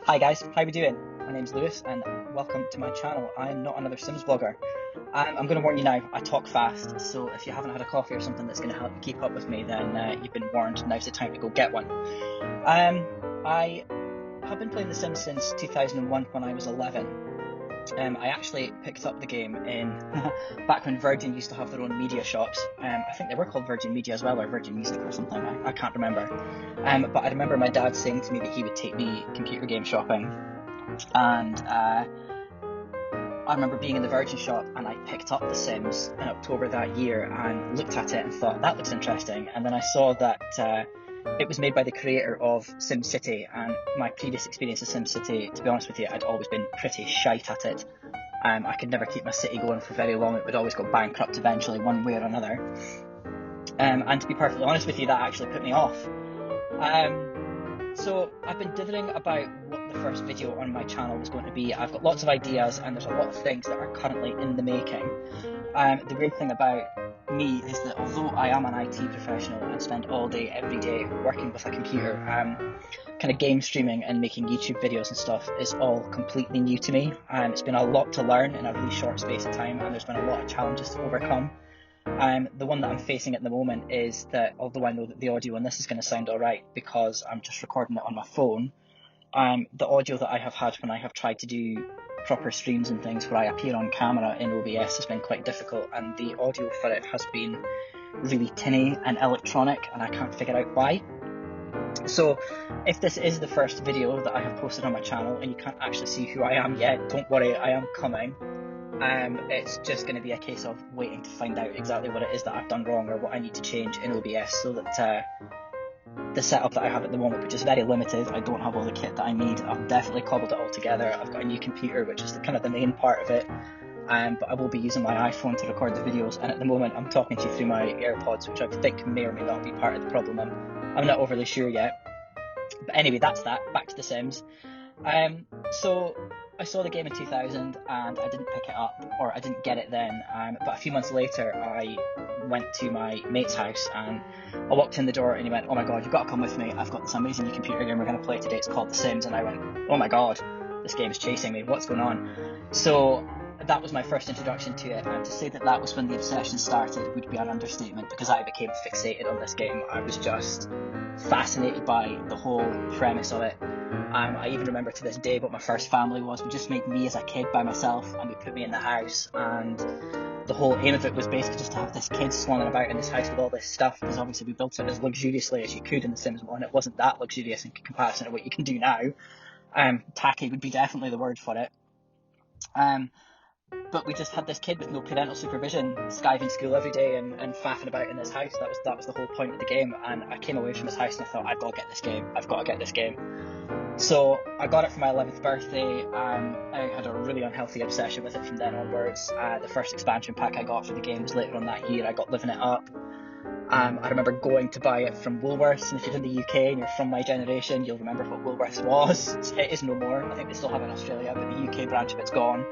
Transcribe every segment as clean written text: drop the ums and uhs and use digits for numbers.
Hi guys, how we doing? My name's Lewis and welcome to my channel. I'm not another Sims vlogger. I'm going to warn you now, I talk fast, so if you haven't had a coffee or something that's going to help you keep up with me, then you've been warned. Now's the time to go get one. I have been playing The Sims since 2001 when I was 11. I actually picked up the game in back when Virgin used to have their own media shops. I think they were called Virgin Media as well, or Virgin Music or something. I can't remember. But I remember my dad saying to me that he would take me computer game shopping, and I remember being in the Virgin shop and I picked up The Sims in October that year and looked at it and thought, that looks interesting. And then I saw that it was made by the creator of SimCity, and my previous experience of SimCity, to be honest with you, I'd always been pretty shite at it. I could never keep my city going for very long. It would always go bankrupt eventually, one way or another. And to be perfectly honest with you, that actually put me off. So I've been dithering about what the first video on my channel was going to be. I've got lots of ideas and there's a lot of things that are currently in the making. The great thing about me is that although I am an IT professional and spend all day, every day working with a computer, kind of game streaming and making YouTube videos and stuff is all completely new to me. It's been a lot to learn in a really short space of time, and there's been a lot of challenges to overcome. The one that I'm facing at the moment is that although I know that the audio on this is going to sound alright because I'm just recording it on my phone, the audio that I have had when I have tried to do proper streams and things where I appear on camera in OBS has been quite difficult, and the audio for it has been really tinny and electronic, and I can't figure out why. So if this is the first video that I have posted on my channel and you can't actually see who I am yet, don't worry, I am coming. It's just going to be a case of waiting to find out exactly what it is that I've done wrong or what I need to change in OBS, so that the setup that I have at the moment, which is very limited, I don't have all the kit that I need. I've definitely cobbled it all together. I've got a new computer, which is kind of the main part of it, but I will be using my iPhone to record the videos, and at the moment I'm talking to you through my AirPods, which I think may or may not be part of the problem. I'm not overly sure yet. But anyway, that's that. Back to The Sims. So I saw the game in 2000 and I didn't pick it up, or I didn't get it then, but a few months later I went to my mate's house and I walked in the door and he went, "Oh my god, you've got to come with me, I've got this amazing new computer game we're going to play today, it's called The Sims." And I went, "Oh my god, this game is chasing me, what's going on?" So that was my first introduction to it, and to say that that was when the obsession started would be an understatement, because I became fixated on this game. I was just fascinated by the whole premise of it. I even remember to this day what my first family was. We just made me as a kid by myself and we put me in the house, and the whole aim of it was basically just to have this kid swanning about in this house with all this stuff, because obviously we built it as luxuriously as you could in The Sims 1. It wasn't that luxurious in comparison to what you can do now. Tacky would be definitely the word for it. But we just had this kid with no parental supervision skiving school every day and faffing about in this house. That was the whole point of the game, and I came away from his house and I thought, I've got to get this game. So I got it for my 11th birthday. I had a really unhealthy obsession with it from then onwards. The first expansion pack I got for the game was later on that year. I got Living It Up. I remember going to buy it from Woolworths, and if you're in the UK and you're from my generation, you'll remember what Woolworths was. It is no more. I think they still have it in Australia, but the UK branch of it's gone.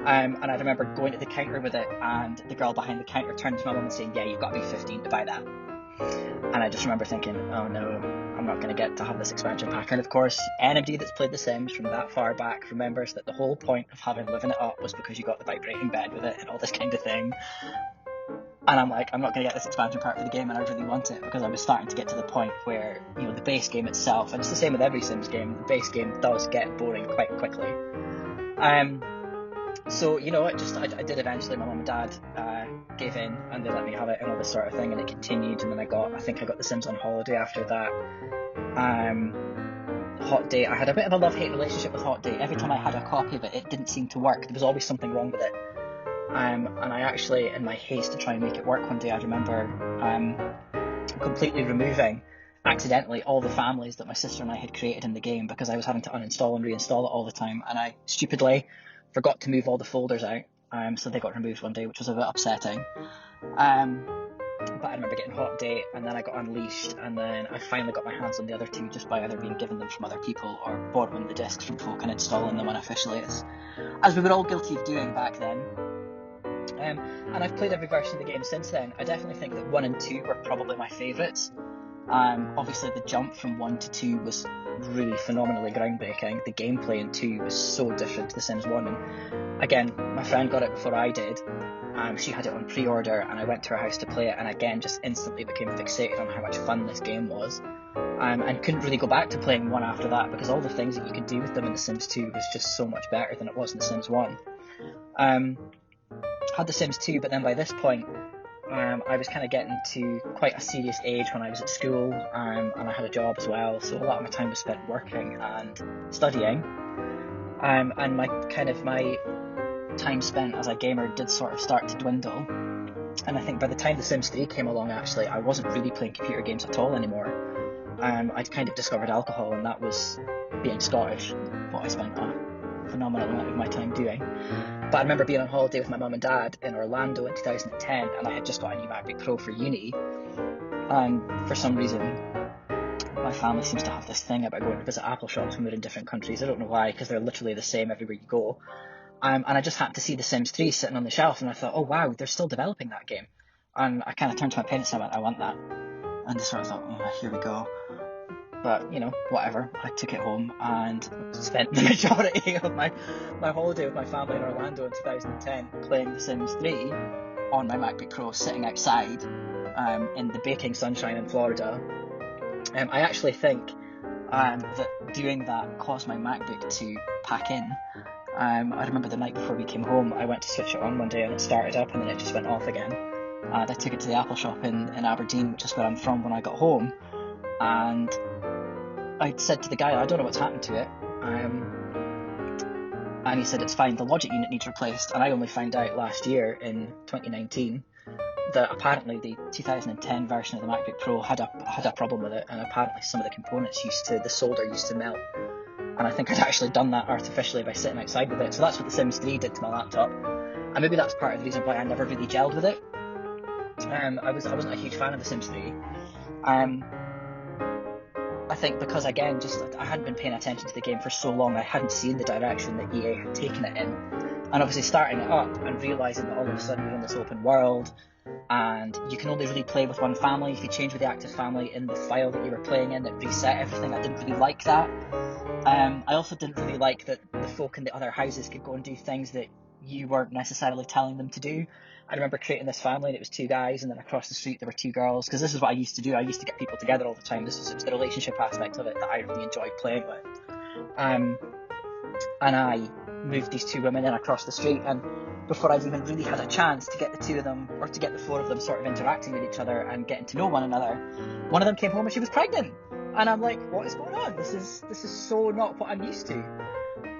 And I remember going to the counter with it, and the girl behind the counter turned to my mum and saying, "Yeah, you've got to be 15 to buy that." And I just remember thinking, oh no, I'm not going to get to have this expansion pack. And of course, anybody that's played The Sims from that far back remembers that the whole point of having Living It Up was because you got the vibrating bed with it and all this kind of thing. And I'm like, I'm not going to get this expansion pack for the game, and I really want it, because I was starting to get to the point where, you know, the base game itself, and it's the same with every Sims game, the base game does get boring quite quickly. So, you know what, I did eventually. My mum and dad gave in and they let me have it and all this sort of thing, and it continued, and then I think I got The Sims on holiday after that. Hot Date, I had a bit of a love-hate relationship with Hot Date. Every time I had a copy of it, it didn't seem to work. There was always something wrong with it. And I actually, in my haste to try and make it work one day, I remember completely removing, accidentally, all the families that my sister and I had created in the game, because I was having to uninstall and reinstall it all the time, and I stupidly forgot to move all the folders out, so they got removed one day, which was a bit upsetting. But I remember getting Hot Date, and then I got Unleashed, and then I finally got my hands on the other two just by either being given them from other people or borrowing the discs from folk and installing them unofficially, as we were all guilty of doing back then. And I've played every version of the game since then. I definitely think that 1 and 2 were probably my favourites. Obviously, the jump from 1 to 2 was really phenomenally groundbreaking. The gameplay in 2 was so different to The Sims 1. And again, my friend got it before I did. She had it on pre-order, and I went to her house to play it, and again, just instantly became fixated on how much fun this game was. And couldn't really go back to playing 1 after that, because all the things that you could do with them in The Sims 2 was just so much better than it was in The Sims 1. Had The Sims 2, but then by this point, I was kind of getting to quite a serious age when I was at school, and I had a job as well, so a lot of my time was spent working and studying. And my time spent as a gamer did sort of start to dwindle. And I think by the time The Sims 3 came along, actually, I wasn't really playing computer games at all anymore. I'd kind of discovered alcohol, and that was, being Scottish, what I spent a phenomenal amount of my time doing. But I remember being on holiday with my mum and dad in Orlando in 2010, and I had just got a new MacBook Pro for uni. And for some reason, my family seems to have this thing about going to visit Apple shops when we're in different countries. I don't know why, because they're literally the same everywhere you go. And I just happened to see The Sims 3 sitting on the shelf, and I thought, oh wow, they're still developing that game. And I kind of turned to my parents and I went, I want that. And they sort of thought, oh, here we go. But, whatever. I took it home and spent the majority of my holiday with my family in Orlando in 2010 playing The Sims 3 on my MacBook Pro, sitting outside in the baking sunshine in Florida. I actually think that doing that caused my MacBook to pack in. I remember the night before we came home, I went to switch it on one day and it started up and then it just went off again. I took it to the Apple shop in Aberdeen, which is where I'm from, when I got home, and I said to the guy, I don't know what's happened to it, and he said it's fine, the logic unit needs replaced. And I only found out last year in 2019 that apparently the 2010 version of the MacBook Pro had a problem with it, and apparently some of the components the solder used to melt. And I think I'd actually done that artificially by sitting outside with it. So that's what The Sims 3 did to my laptop. And maybe that's part of the reason why I never really gelled with it. I wasn't a huge fan of The Sims 3. I think because, again, I hadn't been paying attention to the game for so long, I hadn't seen the direction that EA had taken it in. And obviously starting it up and realising that all of a sudden you're in this open world, and you can only really play with one family. If you change with the active family in the file that you were playing in, it reset everything. I didn't really like that. I also didn't really like that the folk in the other houses could go and do things that you weren't necessarily telling them to do. I remember creating this family, and it was 2 guys, and then across the street there were 2 girls, because this is what I used to do. I used to get people together all the time. It was the relationship aspect of it that I really enjoyed playing with. And I moved these 2 women in across the street, and before I'd even really had a chance to get the 2 of them, or to get the 4 of them sort of interacting with each other and getting to know one another, one of them came home and she was pregnant. And I'm like, what is going on? This is so not what I'm used to.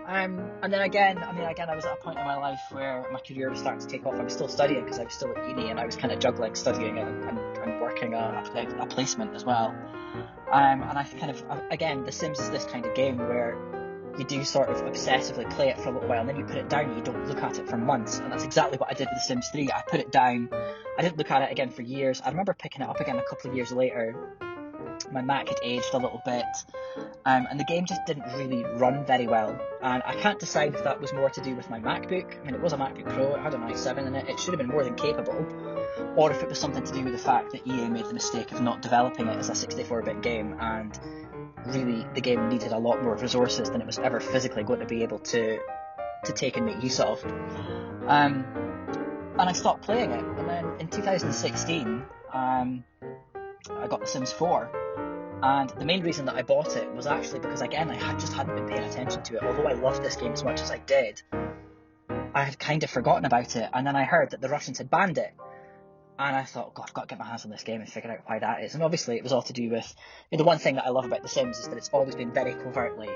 And then again, I was at a point in my life where my career was starting to take off. I was still studying because I was still at uni, and I was kind of juggling studying and working a placement as well. And I kind of, again, The Sims is this kind of game where you do sort of obsessively play it for a little while, and then you put it down and you don't look at it for months. And that's exactly what I did with The Sims 3. I put it down. I didn't look at it again for years. I remember picking it up again a couple of years later. My Mac had aged a little bit, and the game just didn't really run very well. And I can't decide if that was more to do with my MacBook. I mean, it was a MacBook Pro, it had an i7 in it, it should have been more than capable, or if it was something to do with the fact that EA made the mistake of not developing it as a 64-bit game, and really the game needed a lot more resources than it was ever physically going to be able to take and make use of. And I stopped playing it, and then in 2016, I got The Sims 4. And the main reason that I bought it was actually because, again, I hadn't been paying attention to it. Although I loved this game as much as I did, I had kind of forgotten about it. And then I heard that the Russians had banned it. And I thought, God, I've got to get my hands on this game and figure out why that is. And obviously it was all to do with, the one thing that I love about The Sims is that it's always been very covertly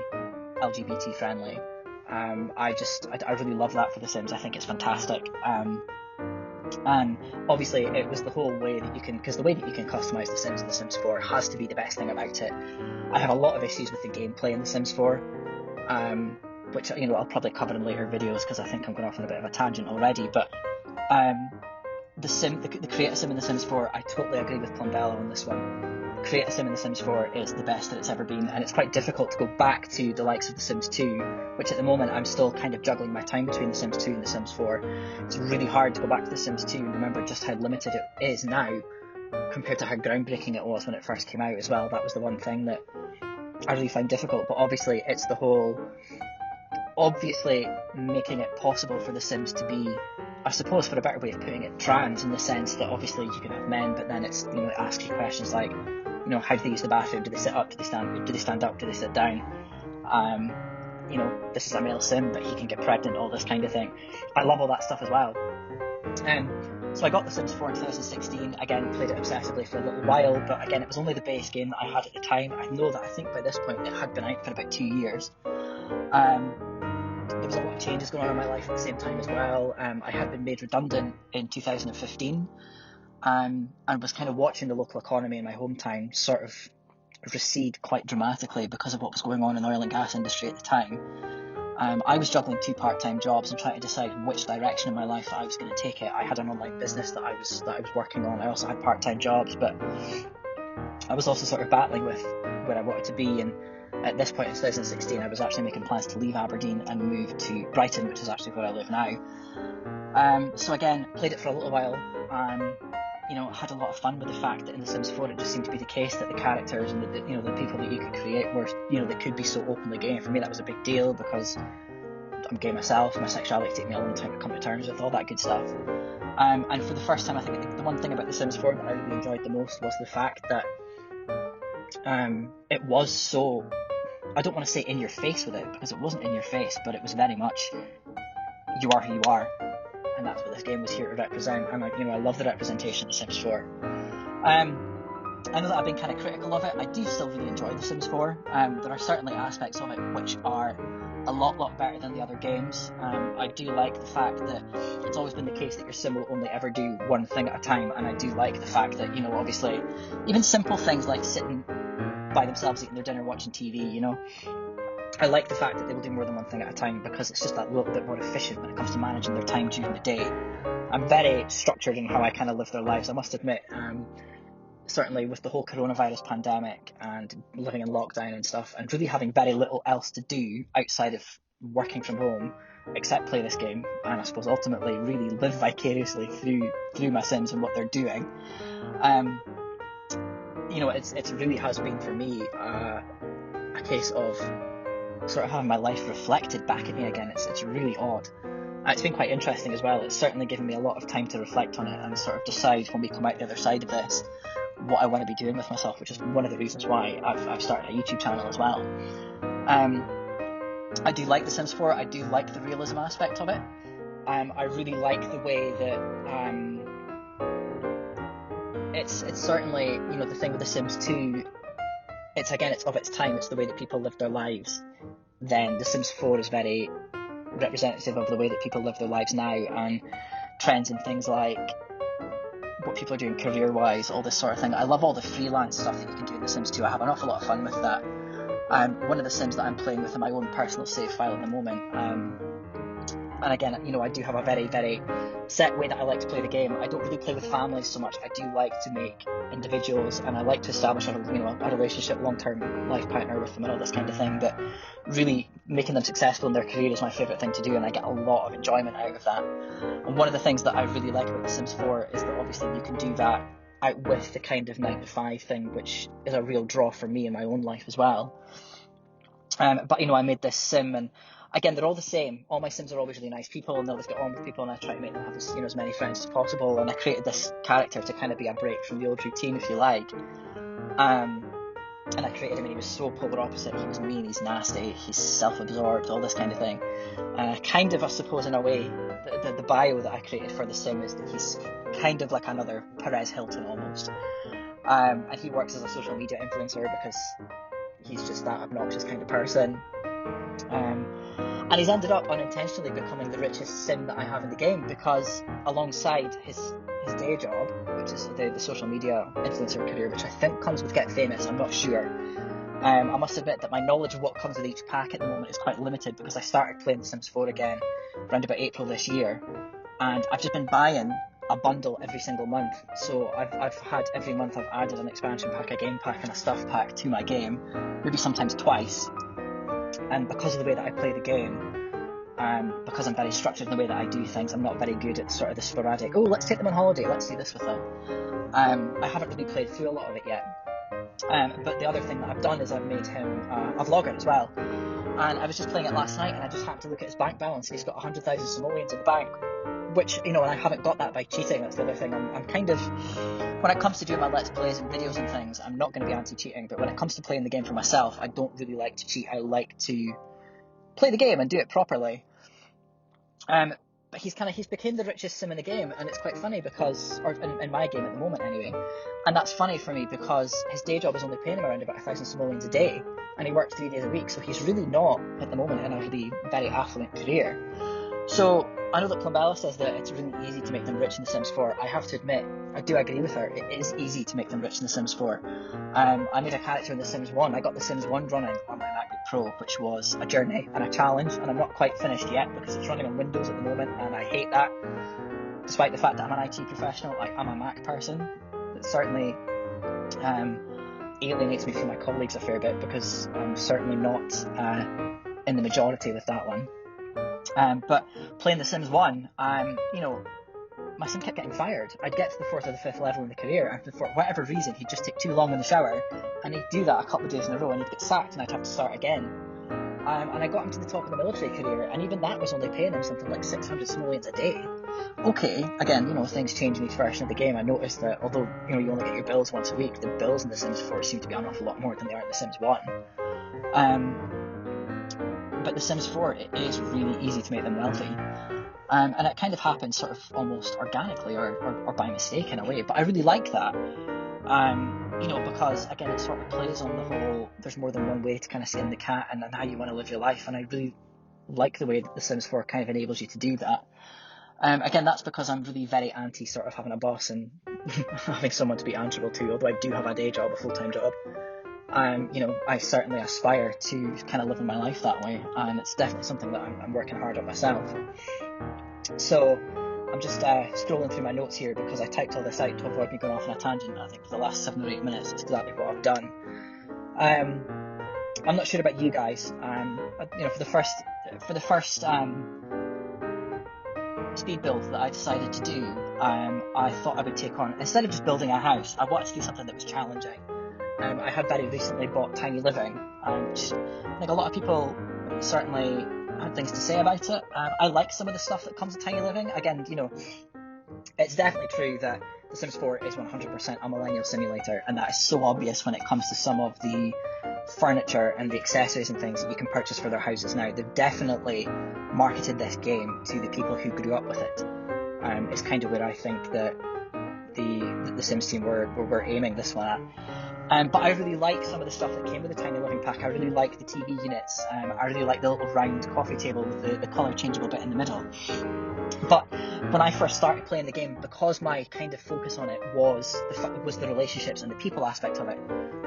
LGBT friendly. I really love that for The Sims. I think it's fantastic. And obviously it was the whole way that you can, because the way that you can customize The Sims in The Sims 4 has to be the best thing about it. I have a lot of issues with the gameplay in The Sims 4, which I'll probably cover in later videos because I think I'm going off on a bit of a tangent already. But the Create a Sim in The Sims 4, I totally agree with Plumbello on this one. Create a Sim in The Sims 4 is the best that it's ever been, and it's quite difficult to go back to the likes of The Sims 2, which at the moment I'm still kind of juggling my time between The Sims 2 and The Sims 4. It's really hard to go back to The Sims 2 and remember just how limited it is now, compared to how groundbreaking it was when it first came out as well. That was the one thing that I really find difficult. But obviously, it's the whole, obviously making it possible for The Sims to be, I suppose, for a better way of putting it, trans, in the sense that obviously you can have men, but then it's, it asks you questions like, how do they use the bathroom? Do they sit up? Do they stand up? Do they sit down? This is a male sim, but he can get pregnant, all this kind of thing. I love all that stuff as well. So I got The Sims 4 in 2016, again, played it obsessively for a little while, but again, it was only the base game that I had at the time. I know that I think by this point it had been out for about 2 years. There was a lot of changes going on in my life at the same time as well. I had been made redundant in 2015, and was kind of watching the local economy in my hometown sort of recede quite dramatically because of what was going on in the oil and gas industry at the time. I was juggling 2 part-time jobs and trying to decide which direction in my life that I was going to take it. I had an online business that I was working on. I also had part-time jobs, but I was also sort of battling with where I wanted to be. And at this point in 2016, I was actually making plans to leave Aberdeen and move to Brighton, which is actually where I live now. So again, played it for a little while. Had a lot of fun with the fact that in The Sims 4 it just seemed to be the case that the characters and the people that you could create were, they could be so openly gay. And for me that was a big deal because I'm gay myself, my sexuality took me a long time to come to terms with, all that good stuff. And for the first time, I think the one thing about The Sims 4 that I really enjoyed the most was the fact that it was so, I don't want to say in your face with it, because it wasn't in your face, but it was very much, you are who you are. And that's what this game was here to represent, and I love the representation of The Sims 4. I know that I've been kind of critical of it. I do still really enjoy The Sims 4. There are certainly aspects of it which are a lot better than the other games. I do like the fact that it's always been the case that your sim will only ever do one thing at a time, and I do like the fact that, obviously, even simple things like sitting by themselves eating their dinner, watching TV, I like the fact that they will do more than one thing at a time, because it's just that little bit more efficient when it comes to managing their time during the day. I'm very structured in how I kind of live their lives, I must admit. Certainly with the whole coronavirus pandemic and living in lockdown and stuff, and really having very little else to do outside of working from home except play this game, and I suppose ultimately really live vicariously through my Sims and what they're doing. It really has been for me a case of sort of having my life reflected back at me again. It's really odd. It's been quite interesting as well. It's certainly given me a lot of time to reflect on it and sort of decide when we come out the other side of this what I want to be doing with myself, which is one of the reasons why I've started a YouTube channel as well. I do like The Sims 4. I do like the realism aspect of it. I really like the way that it's certainly, the thing with The Sims 2, it's of its time, it's the way that people live their lives. Then The Sims 4 is very representative of the way that people live their lives now, and trends in things like what people are doing career-wise, all this sort of thing. I love all the freelance stuff that you can do in The Sims 2. I have an awful lot of fun with that. One of the Sims that I'm playing with in my own personal save file at the moment, and again, I do have a very, very set way that I like to play the game. I don't really play with families so much. I do like to make individuals, and I like to establish a relationship, long-term life partner with them and all this kind of thing, but really making them successful in their career is my favourite thing to do, and I get a lot of enjoyment out of that. And one of the things that I really like about The Sims 4 is that obviously you can do that out with the kind of 9-to-5 thing, which is a real draw for me in my own life as well. But I made this sim, and again, they're all the same. All my Sims are always really nice people, and they always get on with people, and I try to make them have as many friends as possible. And I created this character to kind of be a break from the old routine, if you like. And I created him, and he was so polar opposite. He was mean, he's nasty, he's self-absorbed, all this kind of thing. Kind of, I suppose, in a way, the bio that I created for the sim is that he's kind of like another Perez Hilton almost. And he works as a social media influencer because he's just that obnoxious kind of person. And he's ended up unintentionally becoming the richest sim that I have in the game, because alongside his day job, which is the social media influencer career, which I think comes with Get Famous, I'm not sure. I must admit that my knowledge of what comes with each pack at the moment is quite limited, because I started playing The Sims 4 again around about April this year, and I've just been buying a bundle every single month. So I've had every month I've added an expansion pack, a game pack, and a stuff pack to my game, maybe sometimes twice. And because of the way that I play the game, because I'm very structured in the way that I do things. I'm not very good at sort of the sporadic, oh, let's take them on holiday, let's do this with them. I haven't really played through a lot of it yet. But the other thing that I've done is I've made him a vlogger as well. And I was just playing it last night, and I just happened to look at his bank balance. He's got 100,000 simoleons in the bank, which, and I haven't got that by cheating. That's the other thing. I'm kind of, when it comes to doing my Let's Plays and videos and things, I'm not going to be anti-cheating, but when it comes to playing the game for myself, I don't really like to cheat. I like to play the game and do it properly. But he's became the richest sim in the game, and it's quite funny because, or in my game at the moment anyway, and that's funny for me because his day job is only paying him around about 1,000 simoleons a day, and he works 3 days a week, so he's really not at the moment in a really very affluent career. So I know that Plumbella says that it's really easy to make them rich in The Sims 4. I have to admit, I do agree with her. It is easy to make them rich in The Sims 4. I made a character in The Sims 1. I got The Sims 1 running on my MacBook Pro, which was a journey and a challenge, and I'm not quite finished yet because it's running on Windows at the moment, and I hate that. Despite the fact that I'm an IT professional, I'm a Mac person. It certainly alienates me from my colleagues a fair bit because I'm certainly not in the majority with that one. But playing The Sims 1, my sim kept getting fired. I'd get to the 4th or the 5th level in the career, and for whatever reason, he'd just take too long in the shower, and he'd do that a couple of days in a row, and he'd get sacked, and I'd have to start again. And I got him to the top of the military career, and even that was only paying him something like 600 simoleons a day. Okay, again, things change in each version of the game. I noticed that although, you only get your bills once a week, the bills in The Sims 4 seem to be an awful lot more than they are in The Sims 1. But The Sims 4, it is really easy to make them wealthy. And it kind of happens sort of almost organically or by mistake in a way. But I really like that. Because, again, it sort of plays on the whole, there's more than one way to kind of skin the cat and how you want to live your life. And I really like the way that The Sims 4 kind of enables you to do that. Again, that's because I'm really very anti sort of having a boss and having someone to be answerable to, although I do have a day job, a full-time job. I certainly aspire to kind of live my life that way, and it's definitely something that I'm working hard on myself. So I'm just scrolling through my notes here because I typed all this out to avoid me going off on a tangent. I think for the last 7 or 8 minutes, it's exactly what I've done. I'm not sure about you guys. For the first speed build that I decided to do, I thought I would take on, instead of just building a house, I wanted to do something that was challenging. I had very recently bought Tiny Living, which I think a lot of people certainly had things to say about it. I like some of the stuff that comes with Tiny Living. Again, it's definitely true that The Sims 4 is 100% a millennial simulator, and that is so obvious when it comes to some of the furniture and the accessories and things that you can purchase for their houses now. They've definitely marketed this game to the people who grew up with it. It's kind of where I think that the Sims team were aiming this one at. But I really like some of the stuff that came with the Tiny Living pack. I really like the TV units. I really like the little round coffee table with the colour changeable bit in the middle. But when I first started playing the game, because my kind of focus on it was the relationships and the people aspect of it,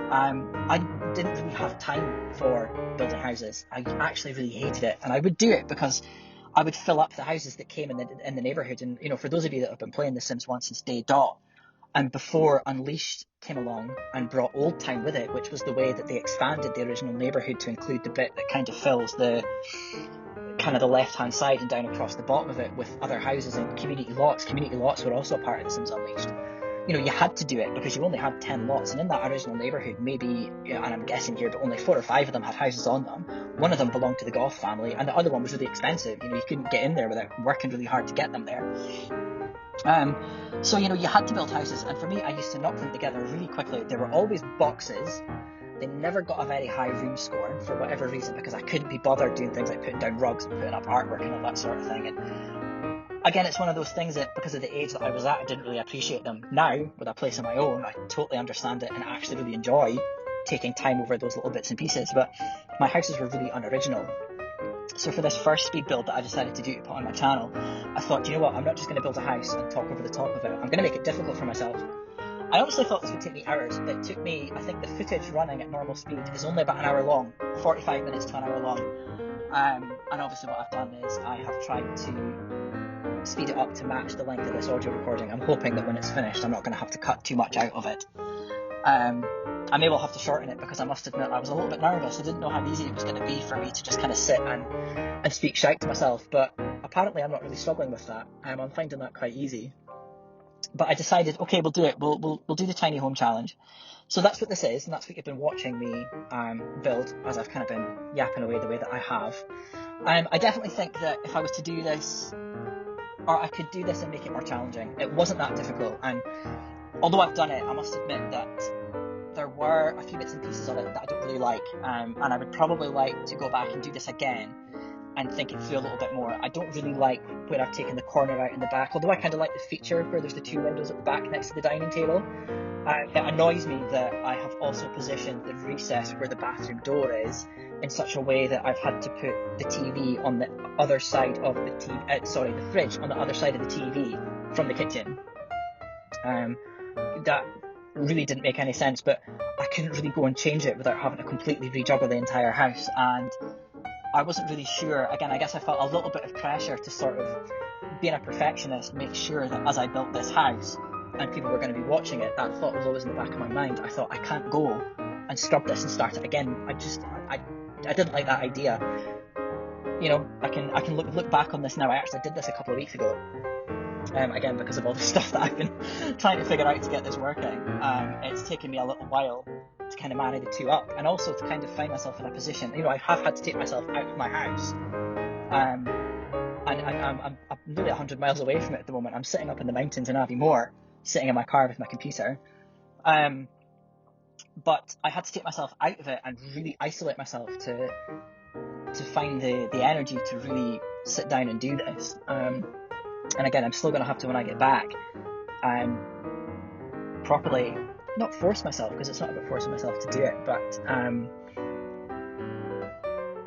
I didn't really have time for building houses. I actually really hated it, and I would do it because I would fill up the houses that came in the neighbourhood. And for those of you that have been playing The Sims 1 since day dot, and before Unleashed came along and brought Old Town with it, which was the way that they expanded the original neighbourhood to include the bit that kind of fills the left-hand side and down across the bottom of it with other houses and community lots. Community lots were also a part of The Sims Unleashed. You had to do it because you only had 10 lots, and in that original neighbourhood, maybe, and I'm guessing here, but only 4 or 5 of them had houses on them. One of them belonged to the Goth family, and the other one was really expensive. You couldn't get in there without working really hard to get them there. So you had to build houses, and for me, I used to knock them together really quickly. There were always boxes. They never got a very high room score for whatever reason, because I couldn't be bothered doing things like putting down rugs and putting up artwork and all that sort of thing. And again, it's one of those things that because of the age that I was at, I didn't really appreciate them. Now, with a place of my own, I totally understand it and actually really enjoy taking time over those little bits and pieces. But my houses were really unoriginal. So for this first speed build that I decided to do to put on my channel, I thought, you know what, I'm not just going to build a house and talk over the top of it. I'm going to make it difficult for myself. I honestly thought this would take me hours. It took me, I think the footage running at normal speed is only about an hour long, 45 minutes to an hour long. And obviously what I've done is I have tried to speed it up to match the length of this audio recording. I'm hoping that when it's finished, I'm not going to have to cut too much out of it. I may well have to shorten it because I must admit I was a little bit nervous. I didn't know how easy it was going to be for me to just kind of sit and speak shite to myself, but apparently I'm not really struggling with that. I'm finding that quite easy. But I decided, okay, we'll do it. We'll do the tiny home challenge. So that's what this is, and that's what you've been watching me build as I've kind of been yapping away the way that I have. I definitely think that if I was to do this, or I could do this and make it more challenging, it wasn't that difficult. And although I've done it, I must admit that there were a few bits and pieces of it that I don't really like, and I would probably like to go back and do this again and think it through a little bit more. I don't really like where I've taken the corner out in the back, although I kind of like the feature where there's the two windows at the back next to the dining table. It annoys me that I have also positioned the recess where the bathroom door is in such a way that I've had to put the TV on the other side of the the fridge on the other side of the TV from the kitchen. That really didn't make any sense, but I couldn't really go and change it without having to completely rejuggle the entire house, and I wasn't really sure. Again, I guess I felt a little bit of pressure to sort of, being a perfectionist, make sure that as I built this house and people were going to be watching it, that thought was always in the back of my mind. I thought, I can't go and scrub this and start it again. I didn't like that idea. You know, I can look back on this now. I actually did this a couple of weeks ago. Again, because of all the stuff that I've been trying to figure out to get this working. It's taken me a little while to kind of marry the two up, and also to kind of find myself in a position. You know, I have had to take myself out of my house, and I'm nearly 100 miles away from it at the moment. I'm sitting up in the mountains in Aviemore, sitting in my car with my computer. But I had to take myself out of it and really isolate myself to find the energy to really sit down and do this. And again, I'm still going to have to, when I get back, properly, not force myself, because it's not about forcing myself to do it, but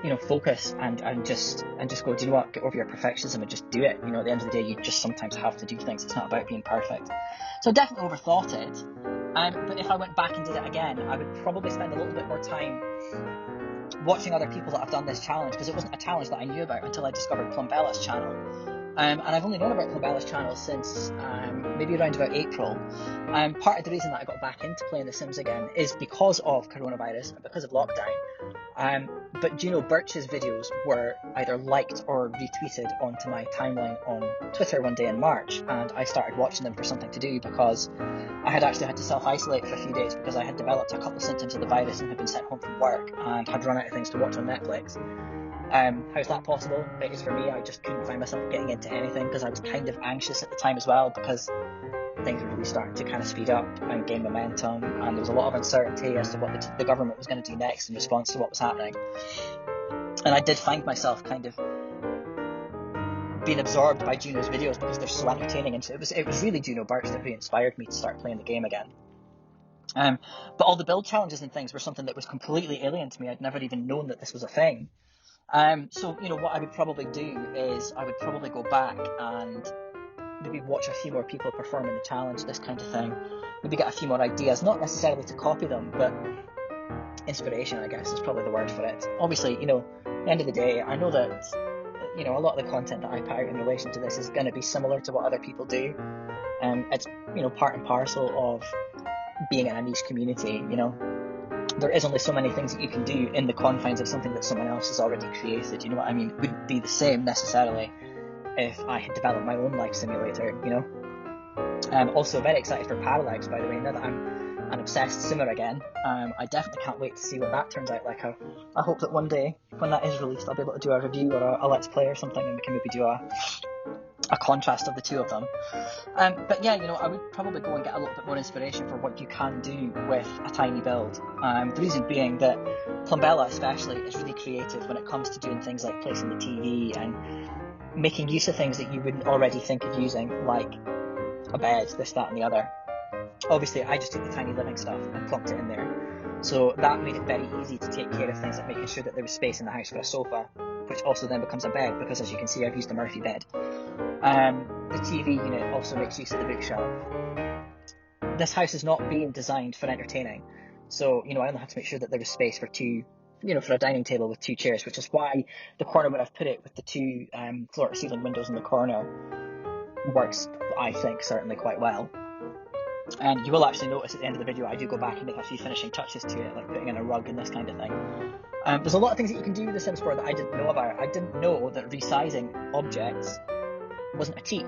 you know, focus and just go, do you know what, get over your perfectionism and just do it. You know, at the end of the day, you just sometimes have to do things. It's not about being perfect. So I definitely overthought it. But if I went back and did it again, I would probably spend a little bit more time watching other people that have done this challenge, because it wasn't a challenge that I knew about until I discovered Plumbella's channel. And I've only known about Plumbella's channel since maybe around about April. Part of the reason that I got back into playing The Sims again is because of coronavirus and because of lockdown. But Juno Birch's videos were either liked or retweeted onto my timeline on Twitter one day in March, and I started watching them for something to do, because I had actually had to self-isolate for a few days because I had developed a couple of symptoms of the virus and had been sent home from work and had run out of things to watch on Netflix. How's that possible? It is for me. I just couldn't find myself getting into anything because I was kind of anxious at the time as well, because things were really starting to kind of speed up and gain momentum, and there was a lot of uncertainty as to what the government was going to do next in response to what was happening. And I did find myself kind of being absorbed by Juno's videos because they're so entertaining, and it was really Juno Birch that really inspired me to start playing the game again. But all the build challenges and things were something that was completely alien to me. I'd never even known that this was a thing. So, you know, what I would probably do is I would probably go back and maybe watch a few more people performing the challenge, this kind of thing. Maybe get a few more ideas, not necessarily to copy them, but inspiration, I guess, is probably the word for it. Obviously, you know, at the end of the day, I know that, you know, a lot of the content that I put out in relation to this is going to be similar to what other people do. It's, you know, part and parcel of being in a niche community, you know. There is only so many things that you can do in the confines of something that someone else has already created, you know what I mean? It wouldn't be the same necessarily if I had developed my own life simulator, you know. I'm also very excited for Parallax, by the way, now that I'm an obsessed simmer again. I definitely can't wait to see what that turns out like. I hope that one day, when that is released, I'll be able to do a review or a let's play or something, and we can maybe do a contrast of the two of them. But yeah, you know, I would probably go and get a little bit more inspiration for what you can do with a tiny build. The reason being that Plumbella especially is really creative when it comes to doing things like placing the TV and making use of things that you wouldn't already think of using, like a bed, this, that and the other. Obviously, I just took the tiny living stuff and plunked it in there. So that made it very easy to take care of things like making sure that there was space in the house for a sofa, which also then becomes a bed, because as you can see, I've used a Murphy bed. The TV unit also makes use of the bookshelf. This house is not being designed for entertaining, so, you know, I only have to make sure that there was space for two, you know, for a dining table with two chairs, which is why the corner where I've put it with the two floor-to-ceiling windows in the corner works, I think, certainly quite well. And you will actually notice at the end of the video I do go back and make a few finishing touches to it, like putting in a rug and this kind of thing. There's a lot of things that you can do with The Sims 4 that I didn't know about. I didn't know that resizing objects wasn't a cheat.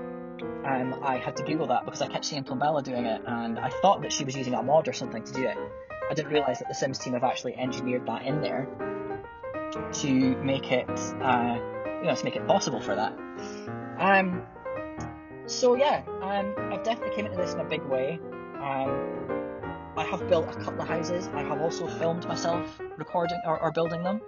I had to Google that because I kept seeing Plumbella doing it, and I thought that she was using a mod or something to do it. I didn't realise that the Sims team have actually engineered that in there to make it, to make it possible for that. So yeah, I've definitely came into this in a big way. I have built a couple of houses. I have also filmed myself recording or building them.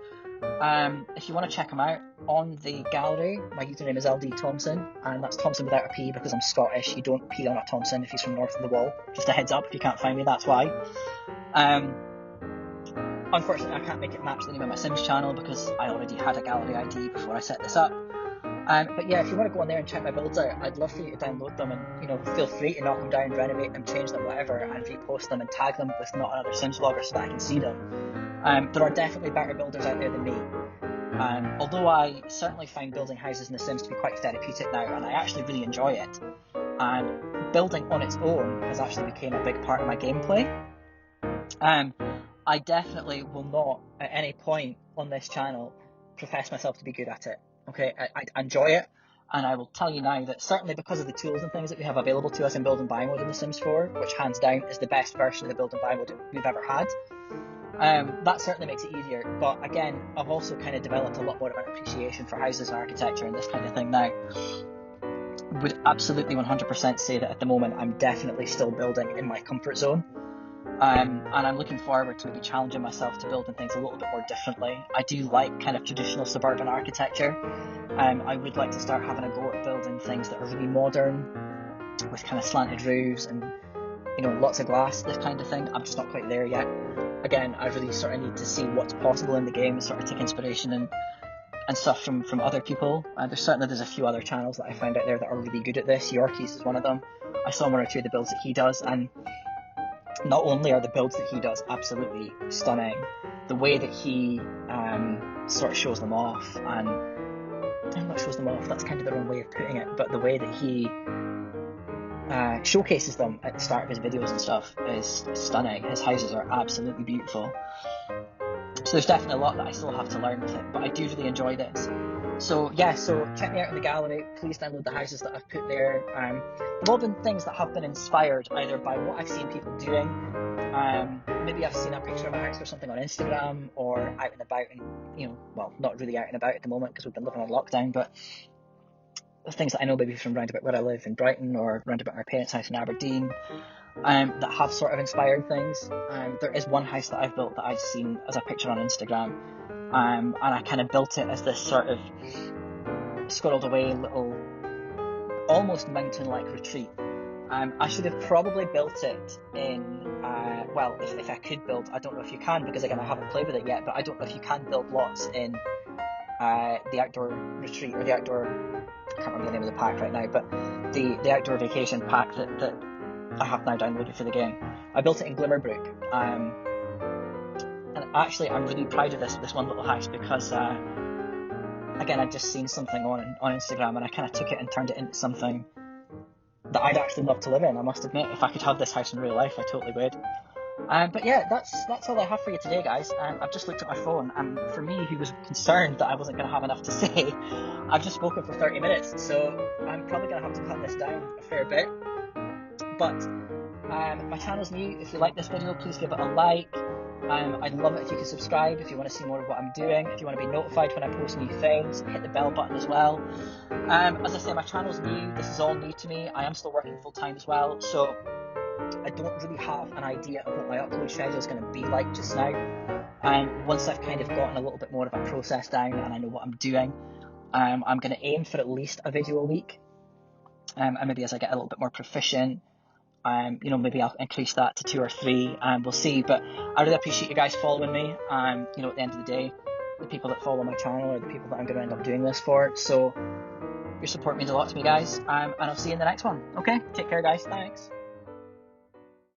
If you want to check them out, on the gallery, my username is LD Thompson, and that's Thompson without a P because I'm Scottish. You don't P on a Thompson if he's from north of the wall. Just a heads up, if you can't find me, that's why. Unfortunately, I can't make it match the name of my Sims channel because I already had a gallery ID before I set this up. But yeah, if you want to go on there and check my builds out, I'd love for you to download them and, feel free to knock them down, renovate them, change them, whatever, and repost them and tag them with Not Another Sims Vlogger so that I can see them. There are definitely better builders out there than me. Although I certainly find building houses in The Sims to be quite therapeutic now, and I actually really enjoy it, and building on its own has actually become a big part of my gameplay. I definitely will not, at any point on this channel, profess myself to be good at it. Okay, I enjoy it, and I will tell you now that certainly because of the tools and things that we have available to us in Build and Buy mode in The Sims 4, which hands down is the best version of the Build and Buy mode we've ever had, that certainly makes it easier. But again, I've also kind of developed a lot more of an appreciation for houses and architecture and this kind of thing now. Would absolutely 100% say that at the moment I'm definitely still building in my comfort zone. And I'm looking forward to maybe challenging myself to building things a little bit more differently. I do like kind of traditional suburban architecture. I would like to start having a go at building things that are really modern, with kind of slanted roofs and, lots of glass, this kind of thing. I'm just not quite there yet. Again, I really sort of need to see what's possible in the game and sort of take inspiration and stuff from other people. There's a few other channels that I find out there that are really good at this. Yorkies is one of them. I saw one or two of the builds that he does, and not only are the builds that he does absolutely stunning, the way that he sort of shows them off, and not shows them off, that's kind of the wrong way of putting it, but the way that he showcases them at the start of his videos and stuff is stunning. His houses are absolutely beautiful. So there's definitely a lot that I still have to learn with it, but I do really enjoy this. So yeah, so check me out in the gallery. Please download the houses that I've put there. They've all been things that have been inspired either by what I've seen people doing. Maybe I've seen a picture of a house or something on Instagram, or out and about, and not really out and about at the moment because we've been living on lockdown, but things that I know maybe from round about where I live in Brighton or round about my parents' house in Aberdeen, that have sort of inspired things. There is one house that I've built that I've seen as a picture on Instagram, and I kind of built it as this sort of squirreled away little, almost mountain-like retreat. I should have probably built it in, if I could build, I don't know if you can, because again I haven't played with it yet, but I don't know if you can build lots in the outdoor retreat, or the outdoor, I can't remember the name of the pack right now, but the outdoor vacation pack that I have now downloaded for the game. I built it in Glimmerbrook, and actually I'm really proud of this one little house because again, I'd just seen something on Instagram, and I kind of took it and turned it into something that I'd actually love to live in. I must admit, if I could have this house in real life, I totally would. But yeah, that's all I have for you today, guys. I've just looked at my phone, and for me, who was concerned that I wasn't going to have enough to say, I've just spoken for 30 minutes, so I'm probably going to have to cut this down a fair bit. But my channel's new. If you like this video, please give it a like. I'd love it if you could subscribe if you want to see more of what I'm doing. If you want to be notified when I post new things, hit the bell button as well. As I say, my channel's new. This is all new to me. I am still working full time as well, so I don't really have an idea of what my upload schedule is going to be like just now. Once I've kind of gotten a little bit more of a process down and I know what I'm doing, I'm going to aim for at least a video a week. And maybe as I get a little bit more proficient, maybe I'll increase that to 2 or 3, and we'll see. But I really appreciate you guys following me. At the end of the day, the people that follow my channel are the people that I'm going to end up doing this for. So your support means a lot to me, guys. And I'll see you in the next one. Okay, take care, guys. Thanks.